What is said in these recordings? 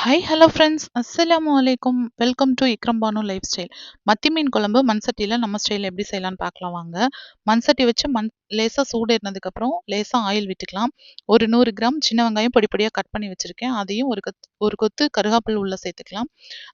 Hi hello friends அஸ்ஸலாமு அலைக்கும். Welcome to Ikram Banu lifestyle. மத்தி மீன் குழம்பு மண் சட்டியில் நம்ம ஸ்டைலில் எப்படி செய்யலாம்னு பார்க்கலாம் வாங்க. மண் சட்டி வச்சு லேசாக சூடு ஏறினதுக்கப்புறம் லேசாக ஆயில் விட்டுக்கலாம். ஒரு 100 கிராம் சின்ன வெங்காயம் பொடி பொடியாக கட் பண்ணி வச்சுருக்கேன். அதையும் ஒரு கொத்து கருகாப்பில் உள்ளே சேர்த்துக்கலாம்.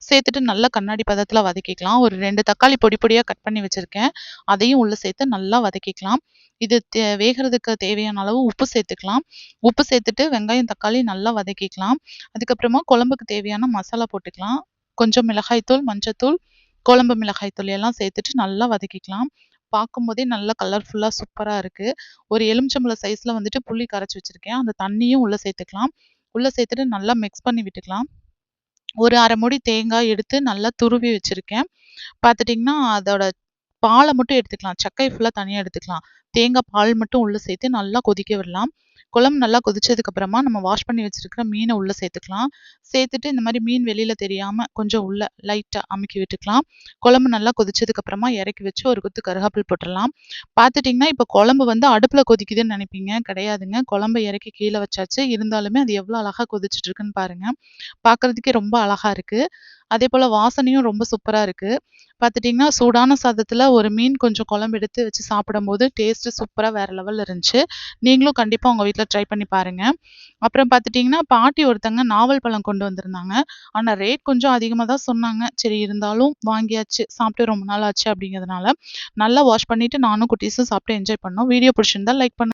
சேர்த்துட்டு நல்லா கண்ணாடி பதத்தில் வதக்கிக்கலாம். ஒரு 2 தக்காளி பொடி பொடியாக கட் பண்ணி வச்சுருக்கேன். அதையும் உள்ளே சேர்த்து நல்லா வதக்கிக்கலாம். இது வேகிறதுக்கு தேவையான அளவு உப்பு சேர்த்துக்கலாம். உப்பு சேர்த்துட்டு வெங்காயம் தக்காளி நல்லா வதக்கிக்கலாம். அதுக்கப்புறமா குழம்புக்கு தேவையான மசாலா போட்டுக்கலாம். கொஞ்சம் மிளகாய்த்தூள், மஞ்சத்தூள், குழம்பு மிளகாய்த்தூள் எல்லாம் சேர்த்துட்டு நல்லா வதக்கிக்கலாம். பார்க்கும்போதே நல்லா கலர்ஃபுல்லா சூப்பரா இருக்கு. ஒரு எலுமிச்சம்பழம் சைஸ்ல வந்துட்டு புளி கரைச்சு வச்சிருக்கேன். அந்த தண்ணியும் உள்ள சேர்த்துக்கலாம். உள்ள சேர்த்துட்டு நல்லா மிக்ஸ் பண்ணி விட்டுக்கலாம். ஒரு 1/2 மூடி தேங்காய் எடுத்து நல்லா துருவி வச்சிருக்கேன். பார்த்துட்டிங்கன்னா, அதோட பால மட்டும் எடுத்துக்கலாம். சக்கைய ஃபுல்லா தனியா எடுத்துக்கலாம். தேங்காய் பால் மட்டும் உள்ள சேர்த்து நல்லா கொதிக்க விடலாம். குழம்பு நல்லா கொதிச்சதுக்கு அப்புறமா நம்ம வாஷ் பண்ணி வச்சிருக்கிற மீனை உள்ள சேர்த்துக்கலாம். சேர்த்துட்டு இந்த மாதிரி மீன் வெளியில தெரியாம கொஞ்சம் உள்ள லைட்டா அமுக்கி விட்டுக்கலாம். குழம்பு நல்லா கொதிச்சதுக்கு அப்புறமா இறக்கி வச்சு ஒரு கொத்து கருவேப்பிலை போட்டுடலாம். பார்த்துட்டிங்கன்னா, இப்போ குழம்பு வந்து அடுப்புல கொதிக்குதுன்னு நினைப்பீங்க. கிடையாதுங்க. குழம்ப இறக்கி கீழே வச்சாச்சு. இருந்தாலுமே அது எவ்வளோ அழகா கொதிச்சுட்டு இருக்குன்னு பாருங்க. பார்க்கறதுக்கே ரொம்ப அழகா இருக்கு. அதேபோல வாசனையும் ரொம்ப சூப்பரா இருக்கு. பார்த்துட்டிங்கன்னா, சூடான சாதத்துல ஒரு மீன் கொஞ்சம் குழம்பு எடுத்து வச்சு சாப்பிடும்போது டேஸ்ட்டு சூப்பரா வேற லெவல்ல இருந்துச்சு. நீங்களும் கண்டிப்பா உங்க வீட்ல ட்ரை பண்ணி பாருங்க. அப்புறம் பார்த்துட்டிங்கன்னா, பாட்டி ஒருத்தங்க நாவல் பழம் கொண்டு வந்திருந்தாங்க. ஆனா ரேட் கொஞ்சம் அதிகமா தான் சொன்னாங்க. சரி இருந்தாலும் வாங்கியாச்சு. சாப்பிட்டு ரொம்ப நாள் ஆச்சு அப்படிங்கிறதுனால, நல்லா வாஷ் பண்ணிட்டு நானும் குட்டீஸும் சாப்பிட்டு என்ஜாய் பண்ணோம். வீடியோ பிடிச்சிருந்தா லைக் பண்ணுங்க.